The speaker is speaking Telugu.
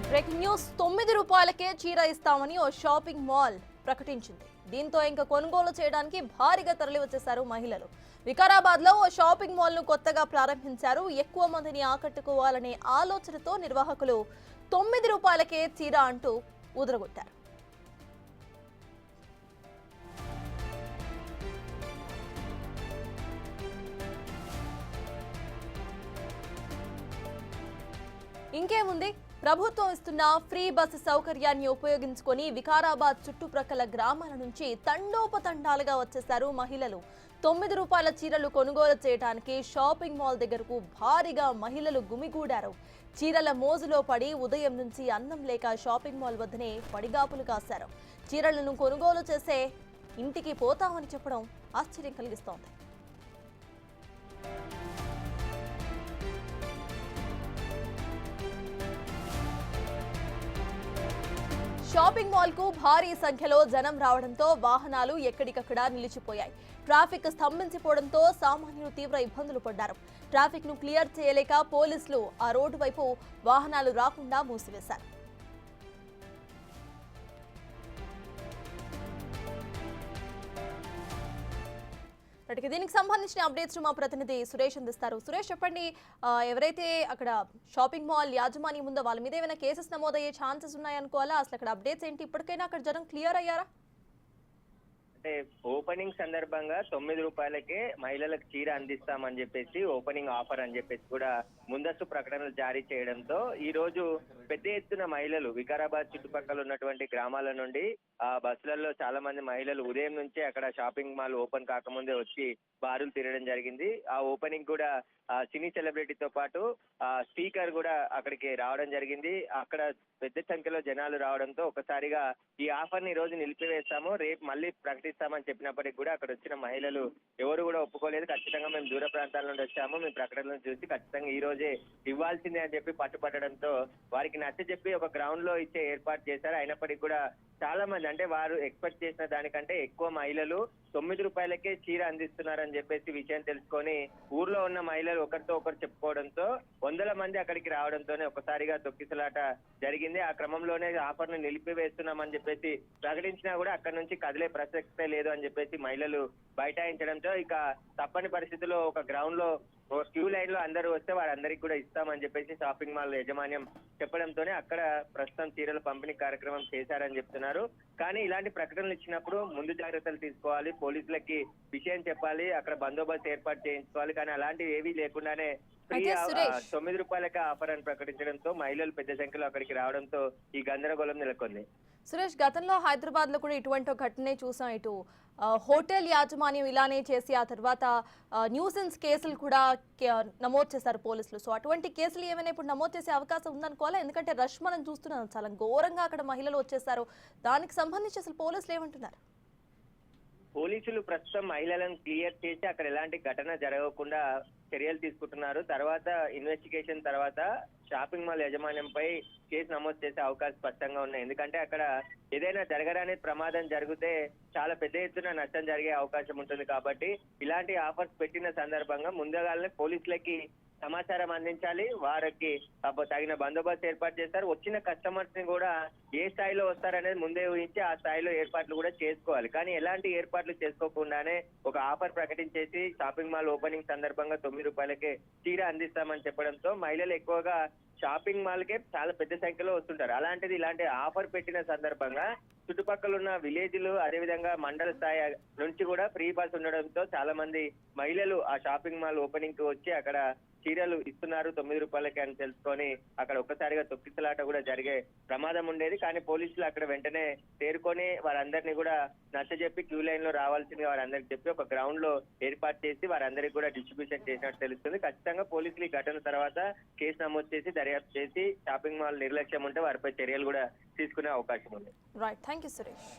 బ్రేకింగ్ న్యూస్ 9 రూపాయలకే చీర ఇస్తామని ఓ షాపింగ్ మాల్ ప్రకటించింది. దీంతో ఇంకా కొనుగోలు చేయడానికి భారీగా తరలి వచ్చేశారు మహిళలు. వికారాబాద్ లో ఓ షాపింగ్ మాల్ ను కొత్తగా ప్రారంభించారు. ఎక్కువ మందిని ఆకట్టుకోవాలనే ఆలోచనతో నిర్వాహకులు 9 రూపాయలకే చీర అంటూ ఊదరగొట్టారు. ఇంకేముంది, ప్రభుత్వం ఇస్తున్న ఫ్రీ బస్సు సౌకర్యాన్ని ఉపయోగించుకొని వికారాబాద్ చుట్టుప్రక్కల గ్రామాల నుంచి తండోపతండాలుగా వచ్చేశారు మహిళలు. 9 రూపాయల చీరలు కొనుగోలు చేయడానికి షాపింగ్ మాల్ దగ్గరకు భారీగా మహిళలు గుమిగూడారు. చీరల మోజులో పడి ఉదయం నుంచి అన్నం లేక షాపింగ్ మాల్ వద్దనే పడిగాపులు కాశారు. చీరలను కొనుగోలు చేసే ఇంటికి పోతామని చెప్పడం ఆశ్చర్యం కలిగిస్తోంది. షాపింగ్ మాల్ కు భారీ సంఖ్యలో జనం రావడంతో వాహనాలు ఎక్కడికక్కడ నిలిచిపోయాయి. ట్రాఫిక్ స్తంభించిపోవడంతో సామాన్యులు తీవ్ర ఇబ్బందులు పడ్డారు. ట్రాఫిక్ ను క్లియర్ చేయలేక పోలీసులు ఆ రోడ్డు వైపు వాహనాలు రాకుండా మూసివేశారు. దీనికి సంబంధించిన అప్డేట్స్ మా ప్రతినిధి సురేష్ అందిస్తారు. సురేష్, చెప్పండి, ఎవరైతే అక్కడ షాపింగ్ మాల్ యాజమాన్యం ఉందో వాళ్ళ మీద ఏమైనా కేసెస్ నమోదయ్యే ఛాన్సెస్ ఉన్నాయనుకోవాలా? అసలు అక్కడ అప్డేట్స్ ఏంటి? ఇప్పటికైనా అక్కడ జనం క్లియర్ అయ్యారా? అంటే ఓపెనింగ్ సందర్భంగా 9 రూపాయలకే మహిళలకు చీర అందిస్తామని చెప్పేసి ఓపెనింగ్ ఆఫర్ అని చెప్పేసి కూడా ముందస్తు ప్రకటనలు జారీ చేయడంతో ఈ రోజు పెద్ద ఎత్తున మహిళలు వికారాబాద్ చుట్టుపక్కల ఉన్నటువంటి గ్రామాల నుండి ఆ బస్సులలో చాలా మంది మహిళలు ఉదయం నుంచే అక్కడ షాపింగ్ మాల్ ఓపెన్ కాకముందే వచ్చి బారులు తిరగడం జరిగింది. ఆ ఓపెనింగ్ కూడా సినీ సెలబ్రిటీతో పాటు స్పీకర్ కూడా అక్కడికి రావడం జరిగింది. అక్కడ పెద్ద సంఖ్యలో జనాలు రావడంతో ఒకసారిగా ఈ ఆఫర్ ని ఈ రోజు నిలిపివేస్తాము, రేపు మళ్ళీ ప్రకటిస్తామని చెప్పినప్పటికీ కూడా అక్కడ వచ్చిన మహిళలు ఎవరు కూడా ఒప్పుకోలేదు. ఖచ్చితంగా మేము దూర ప్రాంతాల నుండి వచ్చాము, మేము ప్రకటనలను చూసి ఖచ్చితంగా ఈ రోజే ఇవ్వాల్సిందే అని చెప్పి పట్టుపట్టడంతో వారికి నచ్చజెప్పి ఒక గ్రౌండ్ లో ఇచ్చే ఏర్పాటు చేశారు. అయినప్పటికీ కూడా చాలా మంది, అంటే వారు ఎక్స్పెక్ట్ చేసిన దానికంటే ఎక్కువ మహిళలు 9 రూపాయలకే చీర అందిస్తున్నారని చెప్పేసి విషయం తెలుసుకొని ఊర్లో ఉన్న మహిళలు ఒకరితో ఒకరు చెప్పుకోవడంతో వందల మంది అక్కడికి రావడంతోనే ఒకసారిగా తొక్కిసలాట జరిగింది. ఆ క్రమంలోనే ఆఫర్ ను నిలిపివేస్తున్నామని చెప్పేసి ప్రకటించినా కూడా అక్కడి నుంచి కదిలే ప్రసక్తే లేదు అని చెప్పేసి మహిళలు బైఠాయించడంతో ఇక తప్పని పరిస్థితుల్లో ఒక గ్రౌండ్ లో క్యూ లైన్ లో అందరూ వస్తే వారందరికీ కూడా ఇస్తామని చెప్పేసి షాపింగ్ మాల్ యాజమాన్యం చెప్పడంతోనే అక్కడ ప్రస్తుతం చీరల పంపిణీ కార్యక్రమం చేశారని చెప్తున్నారు. కానీ ఇలాంటి ప్రకటనలు ఇచ్చినప్పుడు ముందు జాగ్రత్తలు తీసుకోవాలి, పోలీసులకి విషయం చెప్పాలి, అక్కడ బందోబస్తు ఏర్పాటు చేయించుకోవాలి. కానీ అలాంటివి ఏవీ లేకుండానే ఫ్రీ 9 రూపాయలకే ఆఫర్ అని ప్రకటించడంతో మహిళలు పెద్ద సంఖ్యలో అక్కడికి రావడంతో ఈ గందరగోళం నెలకొంది. సురేష్, గతంలో హైదరాబాద్ లో కూడా ఇటువంటి ఒక ఘటనే చూసాం. ఇటు హోటల్ యాజమాన్యం ఇలానే చేసి ఆ తర్వాత న్యూసెన్స్ కేసులు కూడా నమోదు చేశారు పోలీసులు. సో అటువంటి కేసులు ఏమైనా ఇప్పుడు నమోదు చేసే అవకాశం ఉందనుకోవాలా? ఎందుకంటే రష్ మనం చూస్తున్నాం, చాలా ఘోరంగా అక్కడ మహిళలు వచ్చేసారు. దానికి సంబంధించి అసలు పోలీసులు ఏమంటున్నారు? పోలీసులు ప్రస్తుతం మహిళలను క్లియర్ చేసి అక్కడ ఎలాంటి ఘటన జరగకుండా చర్యలు తీసుకుంటున్నారు. తర్వాత ఇన్వెస్టిగేషన్ తర్వాత షాపింగ్ మాల్ యాజమాన్యంపై కేసు నమోదు చేసే అవకాశం స్పష్టంగా ఉన్నాయి. ఎందుకంటే అక్కడ ఏదైనా జరగరాని ప్రమాదం జరిగితే చాలా పెద్ద ఎత్తున నష్టం జరిగే అవకాశం ఉంటుంది. కాబట్టి ఇలాంటి ఆఫర్స్ పెట్టిన సందర్భంగా ముందుగానే పోలీసులకి సమాచారం అందించాలి, వారికి తగిన బందోబస్తు ఏర్పాటు చేస్తారు. వచ్చిన కస్టమర్స్ ని కూడా ఏ స్థాయిలో వస్తారనేది ముందే ఊహించి ఆ స్థాయిలో ఏర్పాట్లు కూడా చేసుకోవాలి. కానీ ఎలాంటి ఏర్పాట్లు చేసుకోకుండానే ఒక ఆఫర్ ప్రకటించేసి షాపింగ్ మాల్ ఓపెనింగ్ సందర్భంగా 9 రూపాయలకే చీర అందిస్తామని చెప్పడంతో మహిళలు ఎక్కువగా షాపింగ్ మాల్ కే చాలా పెద్ద సంఖ్యలో వస్తుంటారు. అలాంటిది ఇలాంటి ఆఫర్ పెట్టిన సందర్భంగా చుట్టుపక్కల ఉన్న విలేజ్లు అదేవిధంగా మండల స్థాయి నుంచి కూడా ఫ్రీ బస్ ఉండడంతో చాలా మంది మహిళలు ఆ షాపింగ్ మాల్ ఓపెనింగ్ కి వచ్చి అక్కడ చీరలు ఇస్తున్నారు 9 రూపాయలకి అని తెలుసుకొని అక్కడ ఒక్కసారిగా తొక్కిసలాట కూడా జరిగే ప్రమాదం ఉండేది. కానీ పోలీసులు అక్కడ వెంటనే తేరుకొని వారందరినీ కూడా నచ్చజెప్పి క్యూ లైన్ లో రావాల్సిందిగా వారందరికి చెప్పి ఒక గ్రౌండ్ లో ఏర్పాటు చేసి వారందరికీ కూడా డిస్ట్రిబ్యూషన్ చేసినట్టు తెలుస్తుంది. ఖచ్చితంగా పోలీసులు ఈ ఘటన తర్వాత కేసు నమోదు చేసి దర్యాప్తు చేసి షాపింగ్ మాల్ నిర్లక్ష్యం ఉంటే వారిపై చర్యలు కూడా తీసుకునే అవకాశం ఉంది. Right, thank you Suresh.